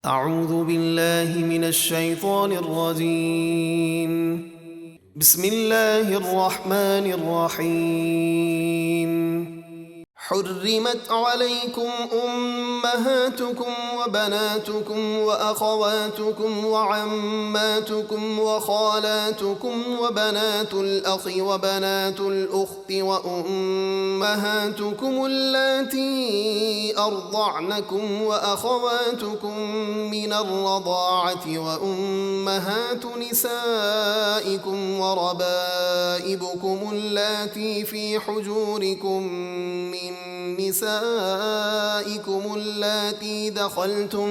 اعوذ باللہ من الشیطان الرجیم بسم اللہ الرحمن الرحیم حرمت علیکم امہاتکم وبناتکم واخواتکم وعماتکم وخالاتکم وبنات الاخ وبنات الاخت وامہاتکم اللاتی ارضعنکم واخواتکم من الرضاعة وامہات نسائکم وربائبکم اللاتی فی حجورکم من نسائكم اللاتي دخلتم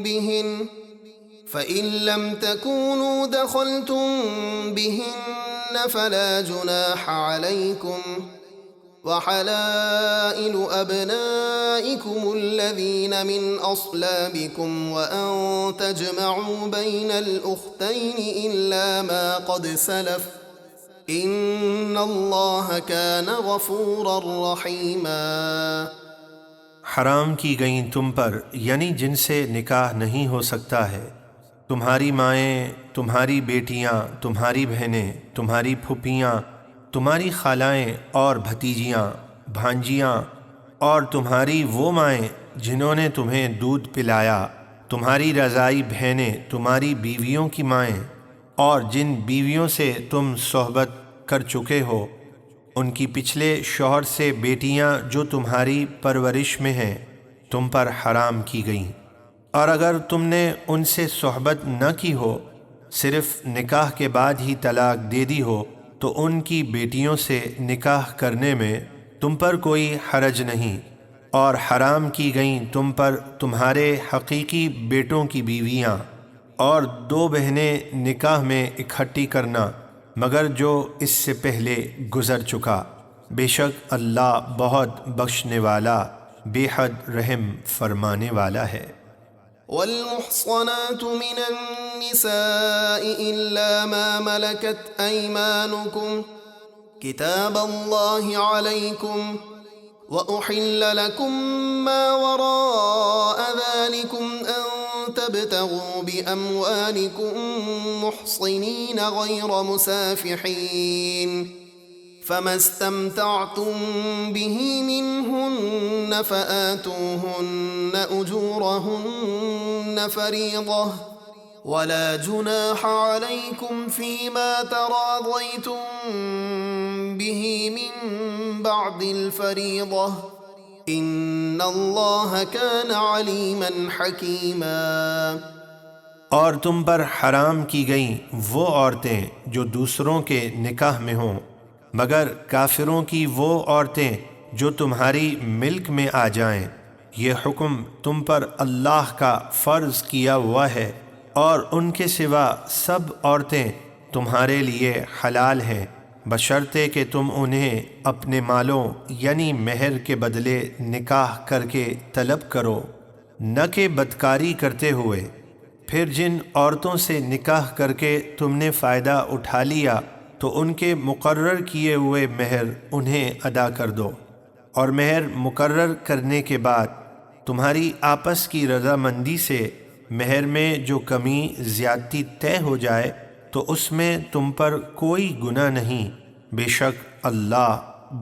بهن فإن لم تكونوا دخلتم بهن فلا جناح عليكم وحلائل أبنائكم الذين من أصلابكم وأن تجمعوا بين الأختين إلا ما قد سلف ان اللہ کان غفورا رحیما۔ حرام کی گئیں تم پر یعنی جن سے نکاح نہیں ہو سکتا ہے تمہاری مائیں، تمہاری بیٹیاں، تمہاری بہنیں، تمہاری پھوپھیاں، تمہاری خالائیں اور بھتیجیاں، بھانجیاں، اور تمہاری وہ مائیں جنہوں نے تمہیں دودھ پلایا، تمہاری رضائی بہنیں، تمہاری بیویوں کی مائیں، اور جن بیویوں سے تم صحبت کر چکے ہو ان کی پچھلے شوہر سے بیٹیاں جو تمہاری پرورش میں ہیں تم پر حرام کی گئیں، اور اگر تم نے ان سے صحبت نہ کی ہو، صرف نکاح کے بعد ہی طلاق دے دی ہو، تو ان کی بیٹیوں سے نکاح کرنے میں تم پر کوئی حرج نہیں، اور حرام کی گئیں تم پر تمہارے حقیقی بیٹوں کی بیویاں، اور دو بہنیں نکاح میں اکٹھی کرنا مگر جو اس سے پہلے گزر چکا، بے شک اللہ بہت بخشنے والا بے حد رحم فرمانے والا ہے۔ والمحصنات من النساء إلا ما ملكت أيمانكم كتاب الله عليكم وأحل لكم ما وراء ذلكم أن تبتغوا بأموالكم محصنين غير مسافحين فما استمتعتم به منهن فآتوهن أجورهن فريضة ولا جناح عليكم فيما تراضيتم به من بعد الفريضة ان اللہ کان علیما حکیما۔ اور تم پر حرام کی گئیں وہ عورتیں جو دوسروں کے نکاح میں ہوں مگر کافروں کی وہ عورتیں جو تمہاری ملک میں آ جائیں، یہ حکم تم پر اللہ کا فرض کیا ہوا ہے، اور ان کے سوا سب عورتیں تمہارے لیے حلال ہیں بشرطے کہ تم انہیں اپنے مالوں یعنی مہر کے بدلے نکاح کر کے طلب کرو، نہ کہ بدکاری کرتے ہوئے۔ پھر جن عورتوں سے نکاح کر کے تم نے فائدہ اٹھا لیا تو ان کے مقرر کیے ہوئے مہر انہیں ادا کر دو، اور مہر مقرر کرنے کے بعد تمہاری آپس کی رضامندی سے مہر میں جو کمی زیادتی طے ہو جائے تو اس میں تم پر کوئی گناہ نہیں، بے شک اللہ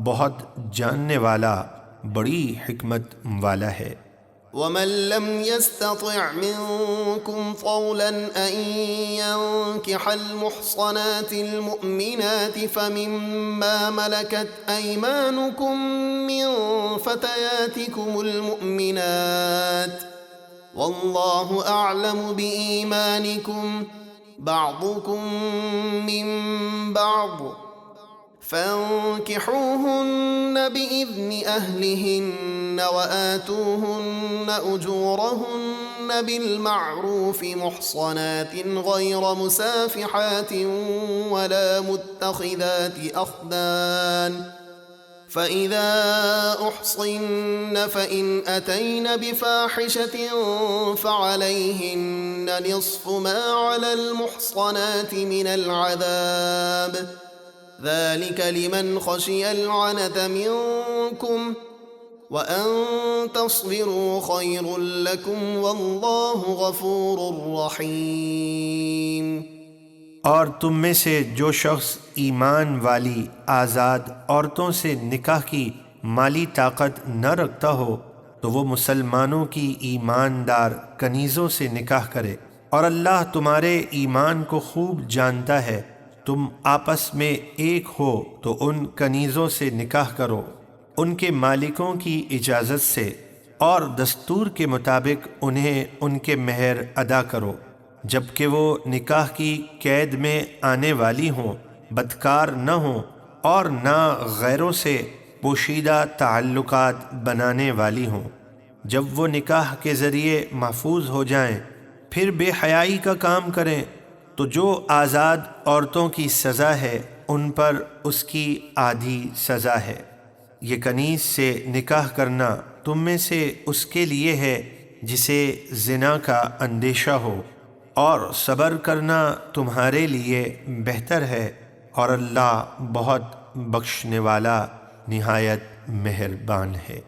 بہت جاننے والا بڑی حکمت والا ہے۔ ومن لم يستطع منكم طولا أن ينكح المحصنات المؤمنات فمما ملكت أيمانكم من فتياتكم المؤمنات والله أعلم بإيمانكم بعضكم من بعض فانكحوهن بإذن أهلهن وآتوهن أجورهن بالمعروف محصنات غير مسافحات ولا متخذات أخدان فإذا أحصن فإن أتين بفاحشة فعليهن نصف ما على المحصنات من العذاب ذلك لمن خشي العنت منكم وَأَن تَصْبِرُوا خَيْرٌ لَكُمْ وَاللَّهُ غَفُورٌ رَحِيمٌ۔ اور تم میں سے جو شخص ایمان والی آزاد عورتوں سے نکاح کی مالی طاقت نہ رکھتا ہو تو وہ مسلمانوں کی ایماندار کنیزوں سے نکاح کرے، اور اللہ تمہارے ایمان کو خوب جانتا ہے۔ تم آپس میں ایک ہو تو ان کنیزوں سے نکاح کرو ان کے مالکوں کی اجازت سے، اور دستور کے مطابق انہیں ان کے مہر ادا کرو، جبکہ وہ نکاح کی قید میں آنے والی ہوں، بدکار نہ ہوں اور نہ غیروں سے پوشیدہ تعلقات بنانے والی ہوں۔ جب وہ نکاح کے ذریعے محفوظ ہو جائیں پھر بے حیائی کا کام کریں تو جو آزاد عورتوں کی سزا ہے ان پر اس کی آدھی سزا ہے۔ یہ کنیز سے نکاح کرنا تم میں سے اس کے لیے ہے جسے زنا کا اندیشہ ہو، اور صبر کرنا تمہارے لیے بہتر ہے، اور اللہ بہت بخشنے والا نہایت مہربان ہے۔